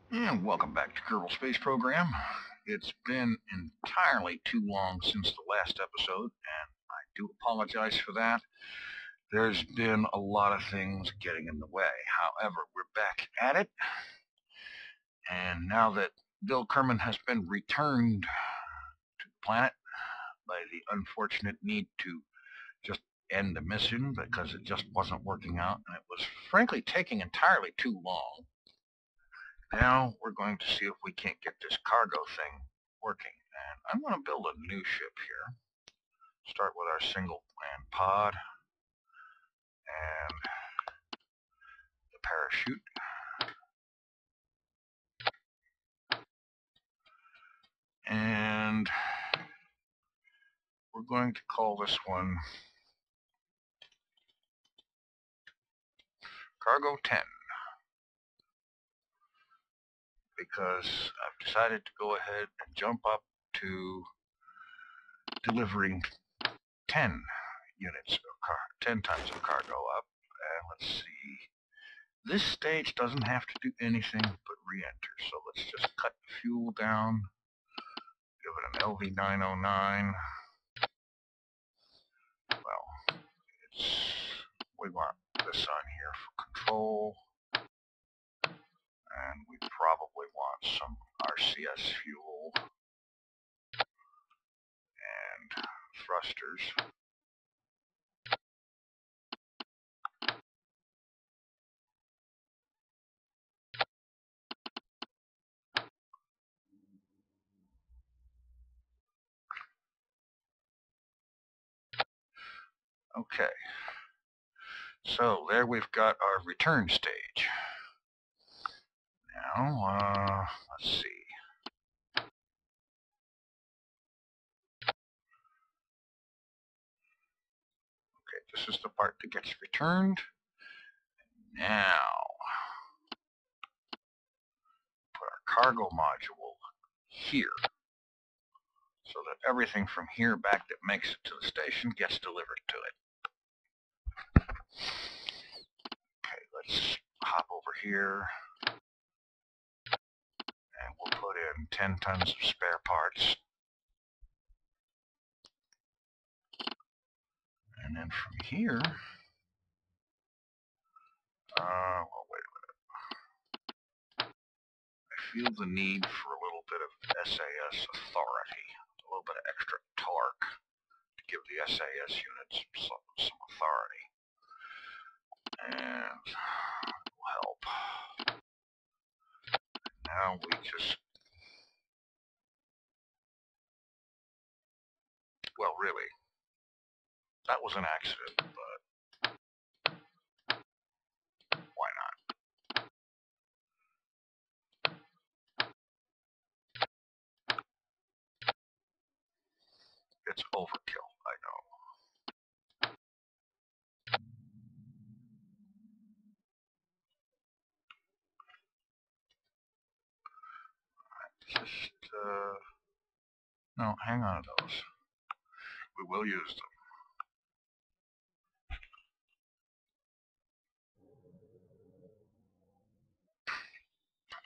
And welcome back to Kerbal Space Program. It's been entirely too long since the last episode, and I do apologize for that. There's been a lot of things getting in the way. However, we're back at it, and now that Bill Kerman has been returned to the planet by the unfortunate need to just end the mission because it just wasn't working out, and it was frankly taking entirely too long. Now we're going to see if we can't get this cargo thing working. And I'm going to build a new ship here. Start with our single plan pod and the parachute. And we're going to call this one Cargo 10. Because I've decided to go ahead and jump up to delivering 10 units of 10 tons of cargo up. And let's see. This stage doesn't have to do anything but re-enter. So let's just cut the fuel down. Give it an LV909. Well, we want this on here for control. And we probably want some RCS fuel and thrusters. Okay. So there we've got our return stage. Now, let's see. Okay, this is the part that gets returned. Now, put our cargo module here so that everything from here back that makes it to the station gets delivered to it. Okay, let's hop over here and we'll put in 10 tons of spare parts. And then from here, well, wait a minute. I feel the need for a little bit of SAS authority, a little bit of extra torque to give the SAS units some authority. And it will help. Now we just, well, really, that was an accident, but why not? It's overkill, I know. Just, no, hang on to those. We will use them.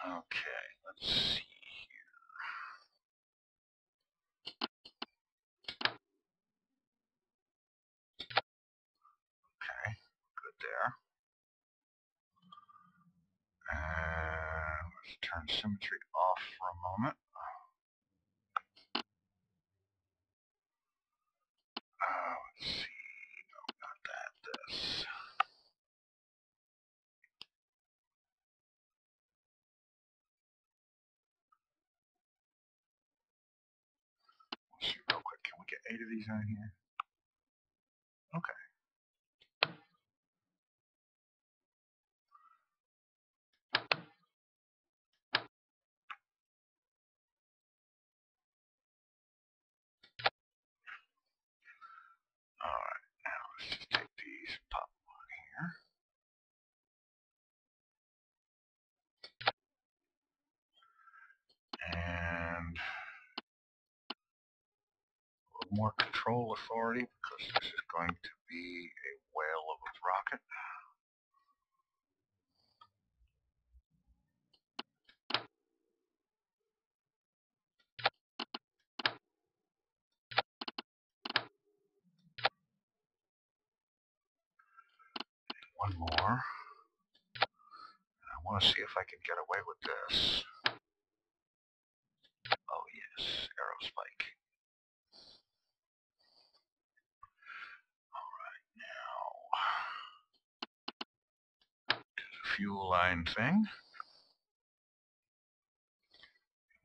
Okay, let's see here. Okay, good there. And let's turn symmetry off for a moment. Let's see. No, not that. This. Let's see real quick. Can we get 8 of these on here? Okay. Alright, now let's just take these, pop them on here. And a little more control authority because this is going to be a whale of a rocket. one more. I want to see if I can get away with this. Oh yes, aerospike. Alright, now do the fuel line thing.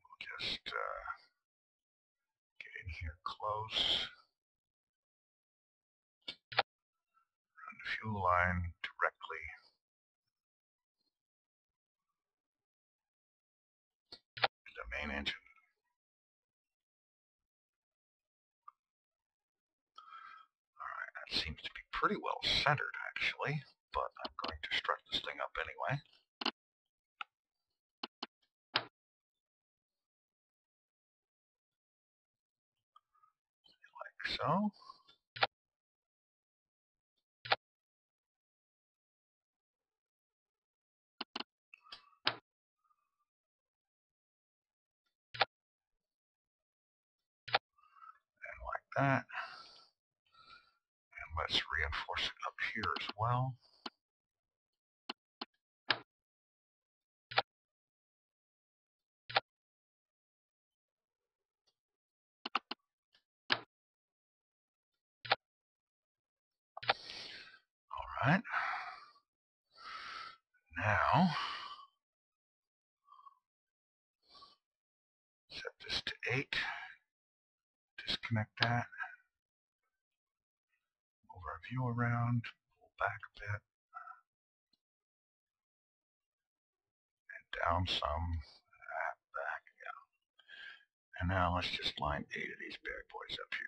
We'll just get in here close. Run the fuel line directly to the main engine. That seems to be pretty well centered, actually, but I'm going to strut this thing up anyway. Like so. And like that. And let's reinforce it up here as well. Alright. Now, set this to 8. Disconnect that. Move our view around. Pull back a bit. And down some. Back, yeah. And now let's just line 8 of these bad boys up here.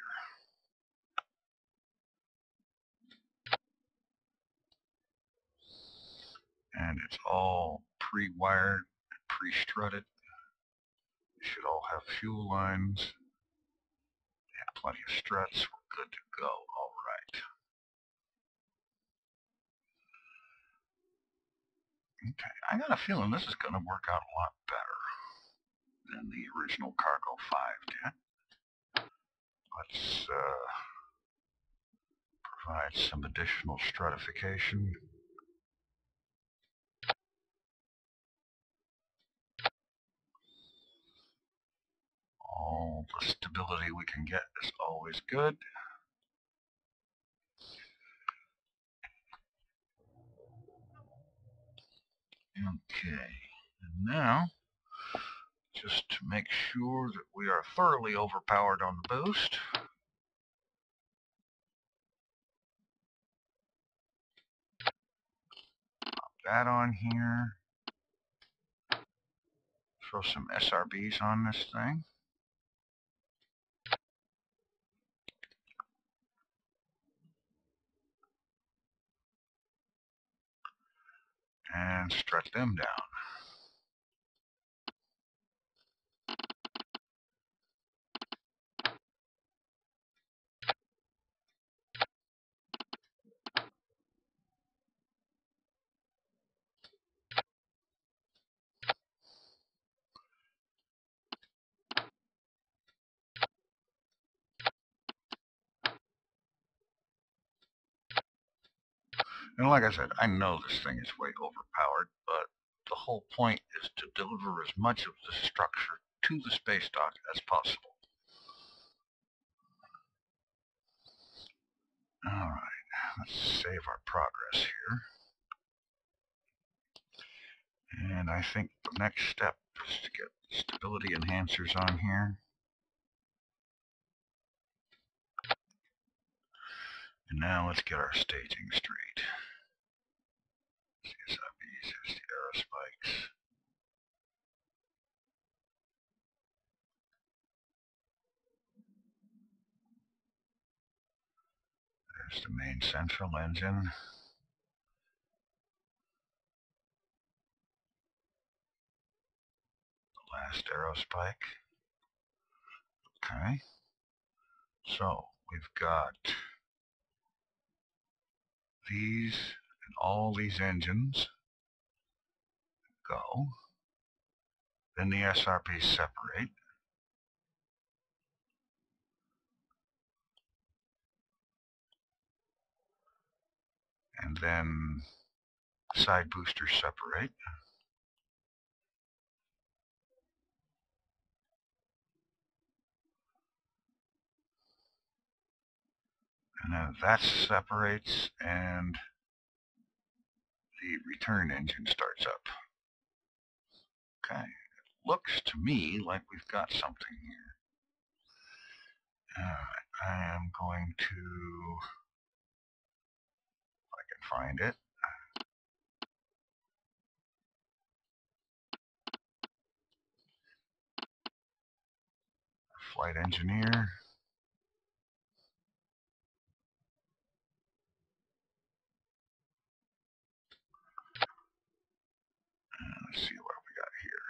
And it's all pre-wired, pre-strutted. We should all have fuel lines. Yeah, plenty of struts. We're good to go. All right. Okay, I got a feeling this is going to work out a lot better than the original Cargo 5 did. Let's provide some additional stratification. All the stability we can get is always good. Okay, and now, just to make sure that we are thoroughly overpowered on the boost, pop that on here. Throw some SRBs on this thing. And strut them down. And like I said, I know this thing is way overpowered, but the whole point is to deliver as much of the structure to the space dock as possible. Alright, let's save our progress here. And I think the next step is to get stability enhancers on here. And now let's get our staging straight. CSIBs, here's the aerospikes. There's the main central engine. The last aerospike. Okay. So we've got these and all these engines go. Then the SRPs separate. And then Side boosters separate. And then that separates and the return engine starts up. Okay, it looks to me like we've got something here. I am going to, if I can find it, flight engineer. Let's see what we got here.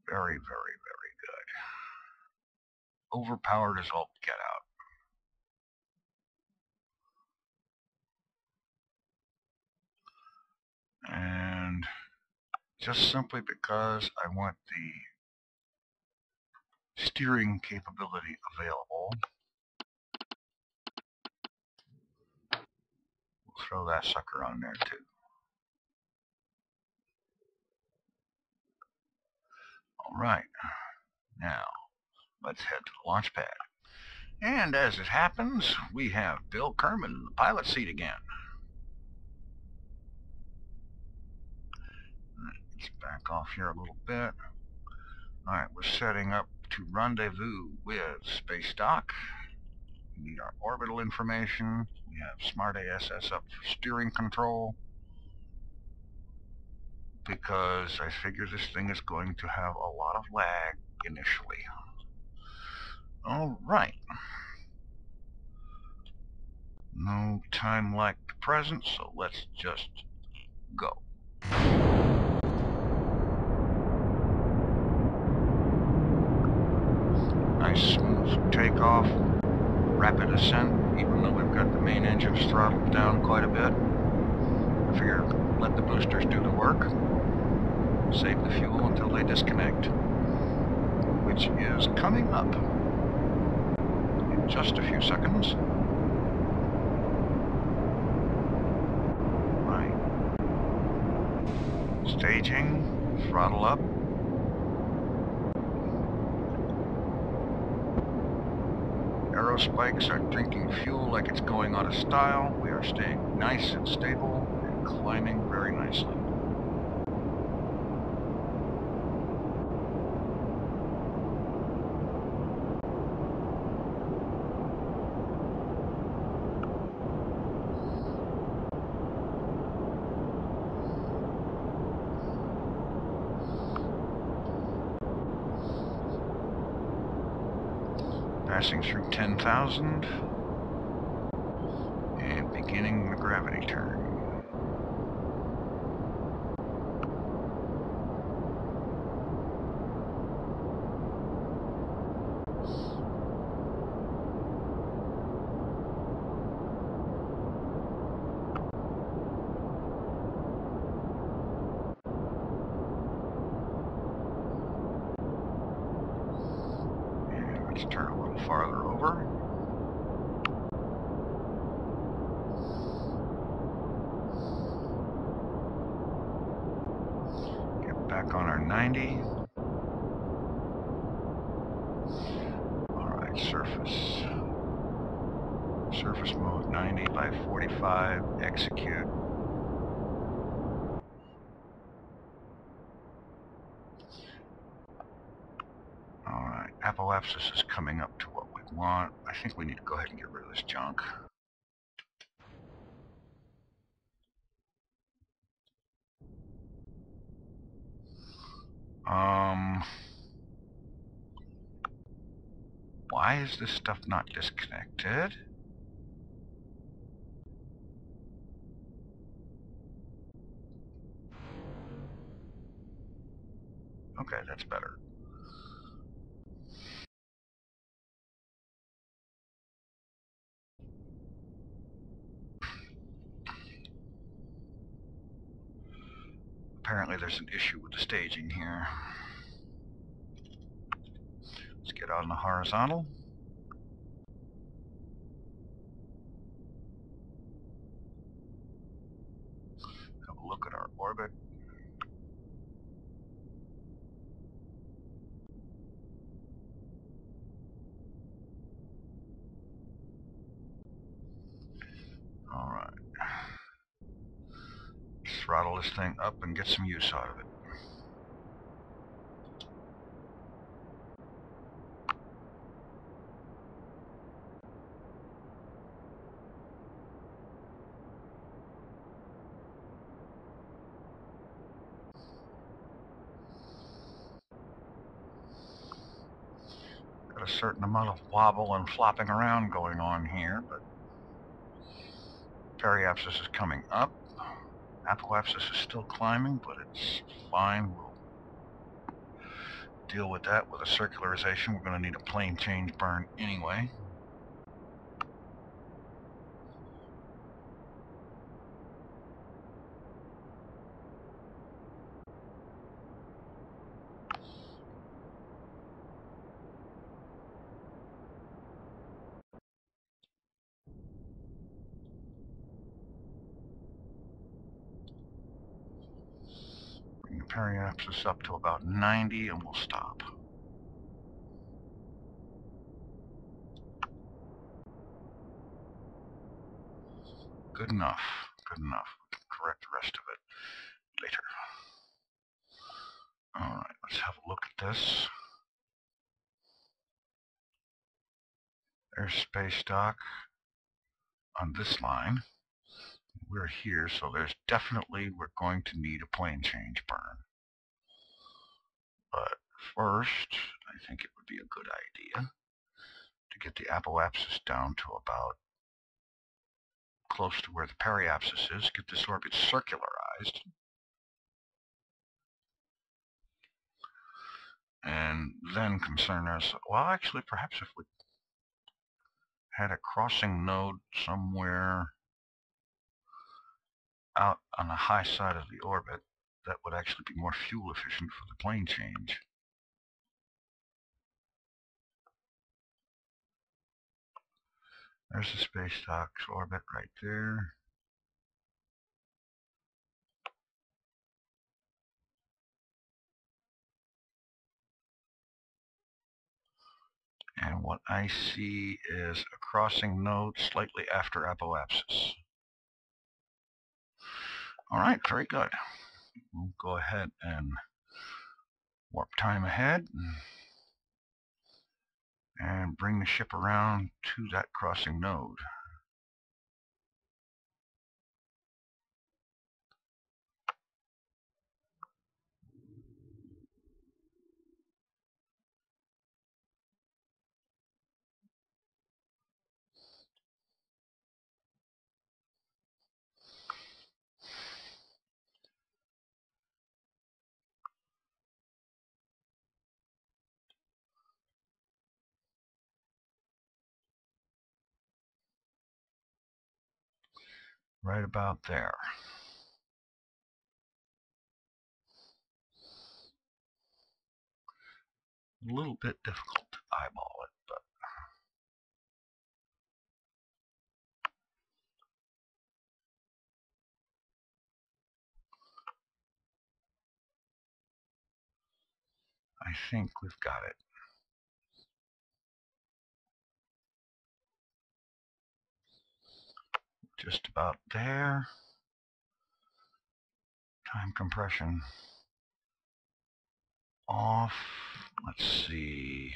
Very, very, very good. Overpowered as all get out. And just simply because I want the steering capability available, we'll throw that sucker on there too. All right, now let's head to the launch pad. And as it happens, we have Bill Kerman in the pilot seat again. Let's back off here a little bit. All right, we're setting up to rendezvous with Space Dock. We need our orbital information. We have Smart ASS up for steering control, because I figure this thing is going to have a lot of lag initially. All right. No time like the present, so let's just go. Nice smooth takeoff, rapid ascent, even though we've got the main engines throttled down quite a bit. I figure let the boosters do the work, save the fuel until they disconnect, which is coming up in just a few seconds. Right. Staging, throttle up. Aero spikes are drinking fuel like it's going out of style. We are staying nice and stable and climbing very nicely. Passing through 10,000 and beginning the gravity turn. And let's turn a little farther over. Back on our 90. Alright, surface. Surface mode 90 by 45. Execute. Alright, apoapsis is coming up to what we want. I think we need to go ahead and get rid of this junk. Why is this stuff not disconnected? Okay, that's better. Apparently there's an issue with the staging here. Let's get on the horizontal. orbit. Alright. Throttle this thing up and get some use out of it. Got a certain amount of wobble and flopping around going on here, but periapsis is coming up. Apoapsis is still climbing, but it's fine. We'll deal with that with a circularization. We're going to need a plane change burn anyway. Bring the periapsis up to about 90 and we'll stop. Good enough. Good enough. We can correct the rest of it later. Alright, let's have a look at this. There's space dock on this line. We're here, so we're going to need a plane change burn. But first, I think it would be a good idea to get the apoapsis down to about close to where the periapsis is, get this orbit circularized, and then concern us. Well, actually, perhaps if we had a crossing node somewhere out on the high side of the orbit, that would actually be more fuel efficient for the plane change. There's the space dock's orbit right there. And what I see is a crossing node slightly after apoapsis. Alright, very good. We'll go ahead and warp time ahead and bring the ship around to that crossing node. Right about there. A little bit difficult to eyeball it, but I think we've got it. Just about there. Time compression off. Let's see.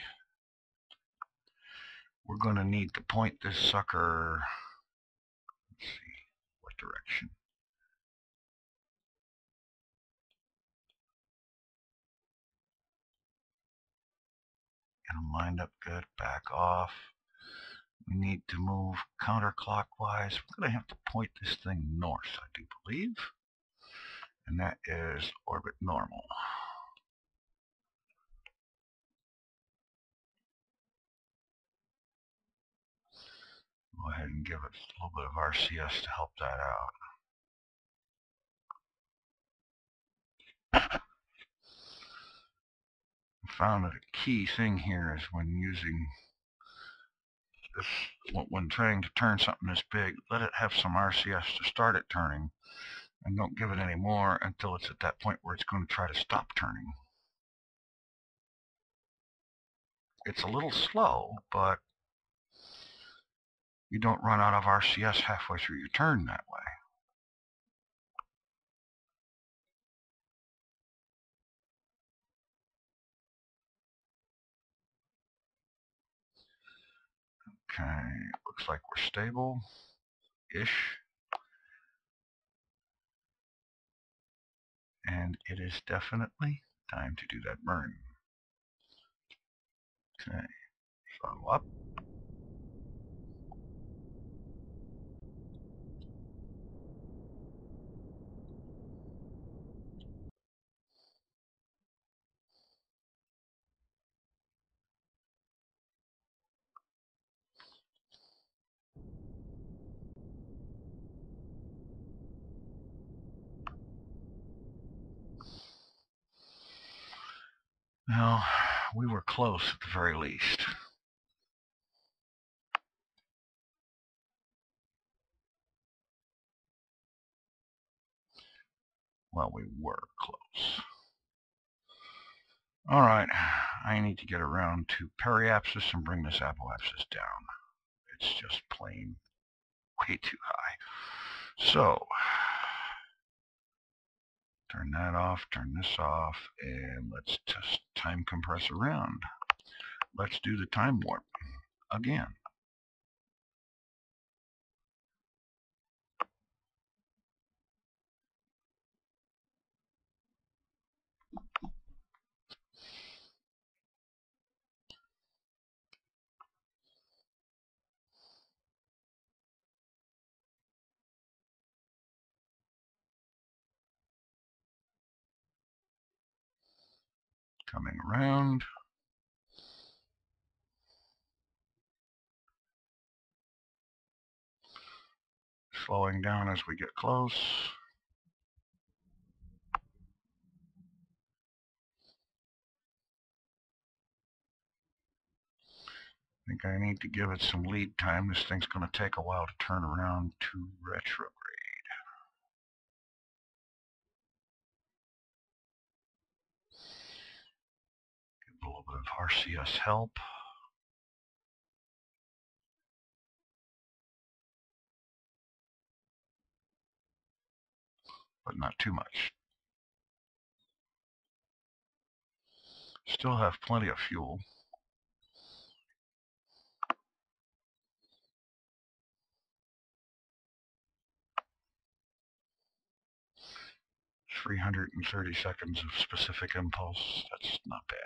We're going to need to point this sucker. Let's see what direction. Get them lined up good. Back off. We need to move counterclockwise. We're going to have to point this thing north, I do believe. And that is orbit normal. Go ahead and give it a little bit of RCS to help that out. I found that a key thing here is when using this, when trying to turn something this big, let it have some RCS to start it turning, And don't give it any more until it's at that point where it's going to try to stop turning. It's a little slow, but you don't run out of RCS halfway through your turn that way. Okay, looks like we're stable-ish. And it is definitely time to do that burn. Okay, throttle up. Well, we were close at the very least. Well, we were close. All right, I need to get around to periapsis and bring this apoapsis down. It's just plain way too high. So, turn that off, turn this off, and let's just time compress around. Let's do the time warp again. Coming around. Slowing down as we get close. I think I need to give it some lead time. This thing's going to take a while to turn around to retrograde. Give a little bit of RCS help. But not too much. Still have plenty of fuel. 330 seconds of specific impulse. That's not bad.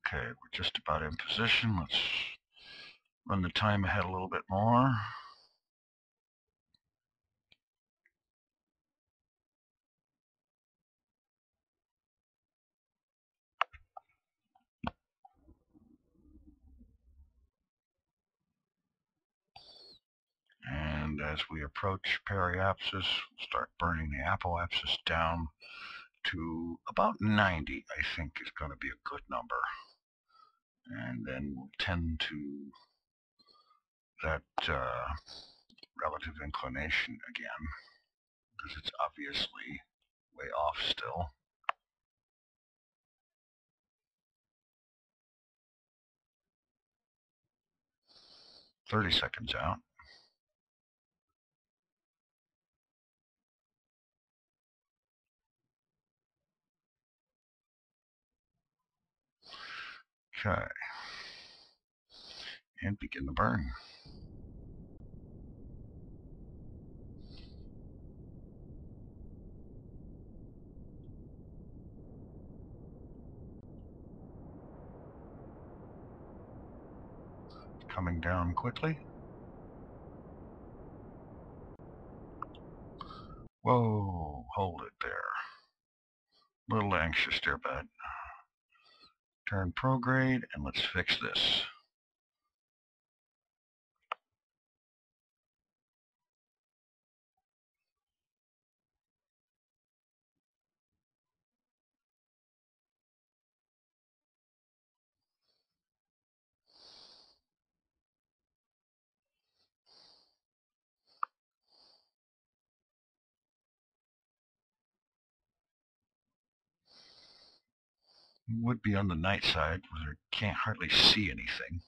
Okay, we're just about in position. Let's run the time ahead a little bit more. And as we approach periapsis, we'll start burning the apoapsis down to about 90, I think is going to be a good number. And then we'll tend to that relative inclination again, because it's obviously way off still. "30 seconds out. Okay. And begin the burn. Coming down quickly. Whoa, hold it there. A little anxious there, bud. Turn prograde, and let's fix this. would be on the night side where you can't hardly see anything.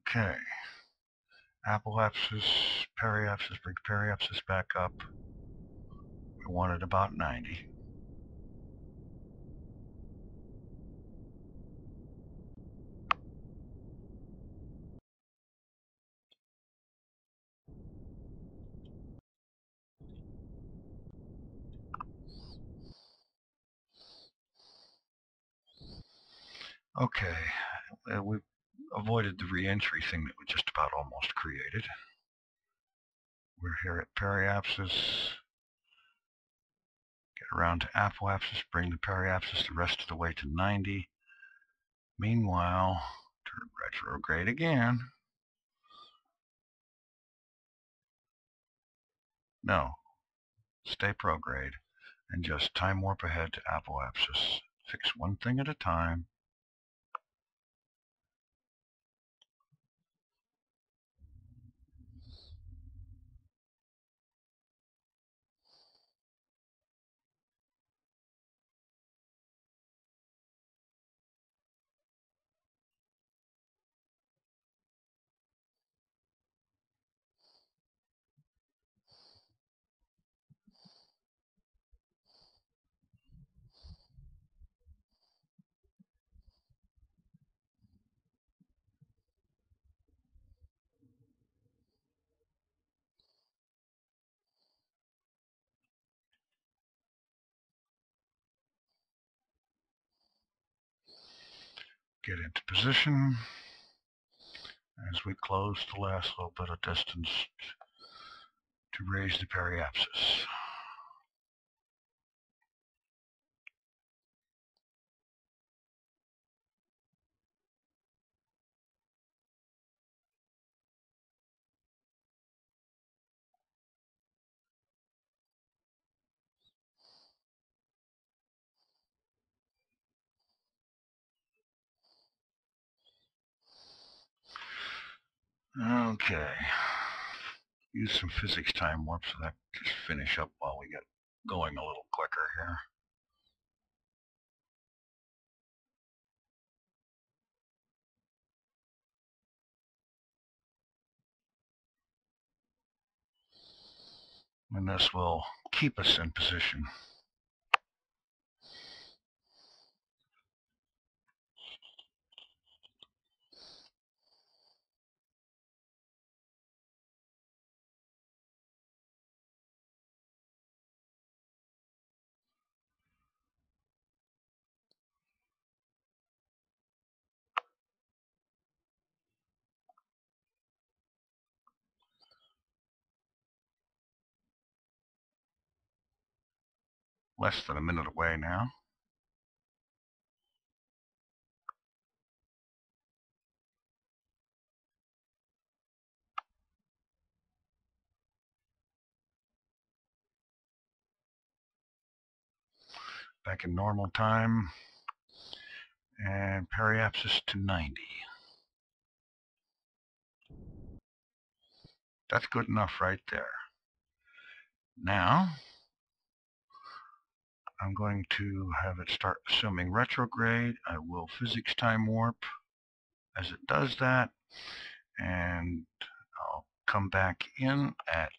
Okay. Apoapsis, periapsis, bring periapsis back up. We want it about 90. Okay, we avoided the re-entry thing that we just about almost created. We're here at periapsis. Get around to apoapsis, bring the periapsis the rest of the way to 90. Meanwhile, turn retrograde again. No, stay prograde and just time warp ahead to apoapsis. Fix one thing at a time. Get into position as we close the last little bit of distance to raise the periapsis. Okay. Use some physics time warp so that just finish up while we get going a little quicker here. And this will keep us in position. Less than a minute away now. Back in normal time. And periapsis to 90. That's good enough right there. Now, I'm going to have it start assuming retrograde. I will physics time warp as it does that. And I'll come back in at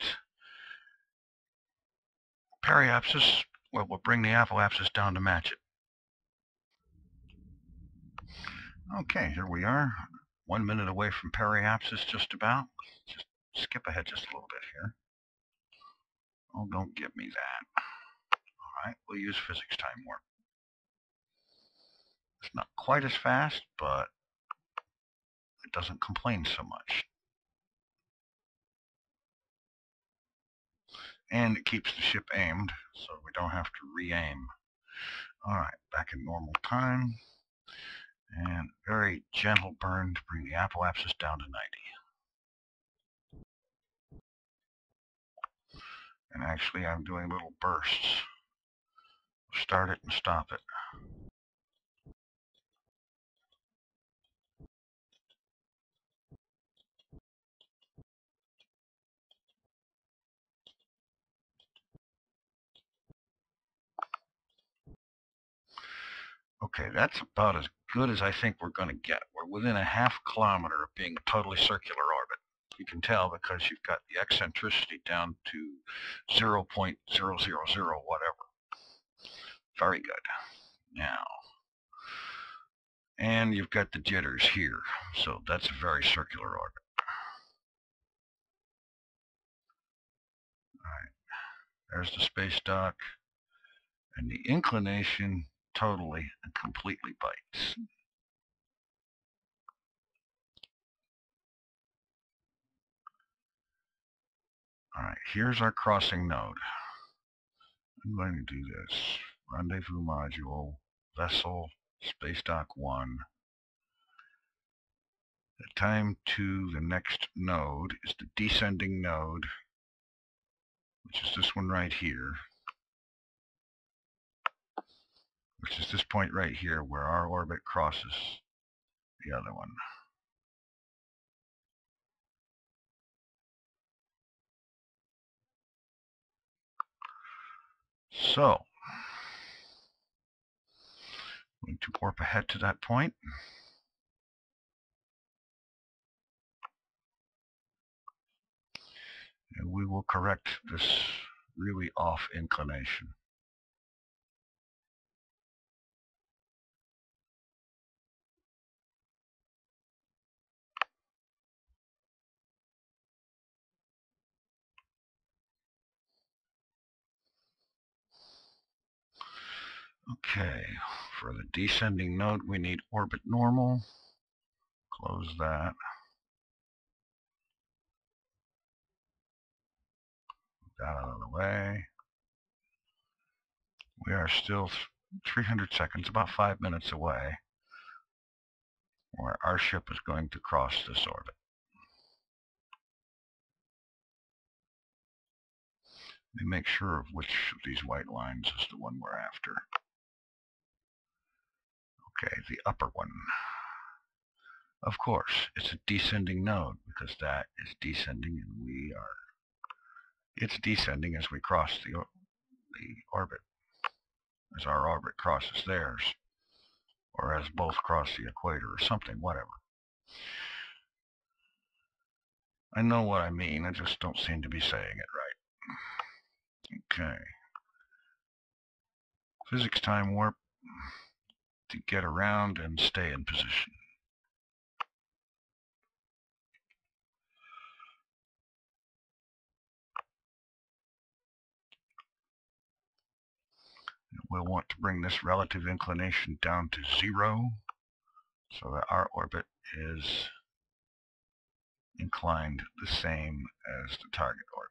periapsis. Well, we'll bring the apoapsis down to match it. Okay, here we are. 1 minute away from periapsis, just about. Just skip ahead just a little bit here. Oh, don't give me that. All right, we'll use physics time warp. It's not quite as fast, but it doesn't complain so much. And it keeps the ship aimed, so we don't have to re-aim. All right, back in normal time. And very gentle burn to bring the apoapsis down to 90. And actually, I'm doing little bursts. Start it and stop it. Okay, that's about as good as I think we're going to get. We're within a ½ kilometer of being a totally circular orbit. You can tell because you've got the eccentricity down to 0.000 whatever. Very good. Now, and you've got the jitters here, so that's a very circular orbit. All right, there's the space dock, and the inclination totally and completely bites. All right, here's our crossing node. I'm going to do this. Rendezvous module, vessel, space dock 1. The time to the next node is the descending node, which is this one right here, which is this point right here where our orbit crosses the other one. So, I'm going to warp ahead to that point. And we will correct this really off inclination. Okay, for the descending node, we need orbit normal. Close that. That out of the way. We are still 300 seconds, about 5 minutes away, where our ship is going to cross this orbit. Let me make sure of which of these white lines is the one we're after. Okay, the upper one. Of course, it's a descending node because that is descending and we are. It's descending as we cross the orbit, as our orbit crosses theirs, or as both cross the equator or something, whatever. I know what I mean, I just don't seem to be saying it right. Okay. Physics time warp to get around and stay in position. We'll want to bring this relative inclination down to 0 so that our orbit is inclined the same as the target orbit.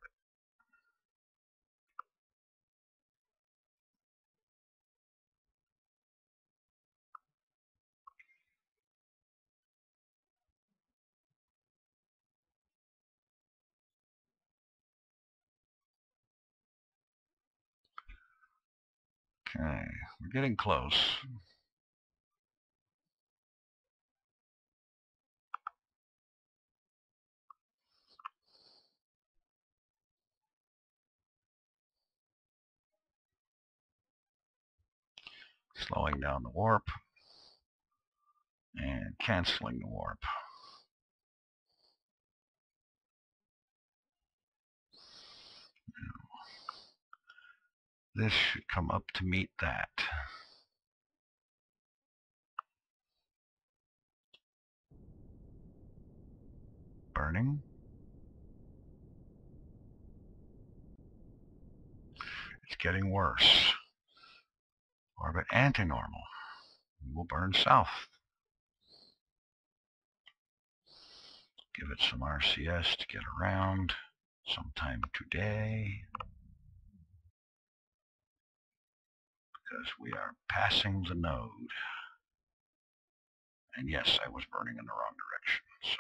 Okay, we're getting close. Slowing down the warp and canceling the warp. This should come up to meet that. Burning. It's getting worse. Orbit antinormal. We will burn south. Give it some RCS to get around sometime today. Because we are passing the node. And yes, I was burning in the wrong direction. So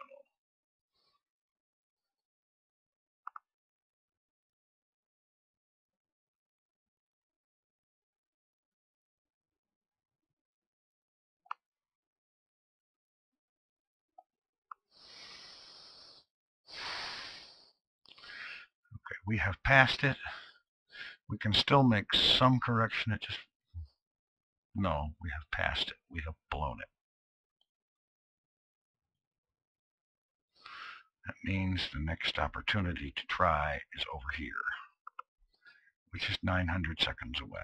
okay, we have passed it. We can still make some correction. It just No, we have passed it. We have blown it. That means the next opportunity to try is over here, which is 900 seconds away.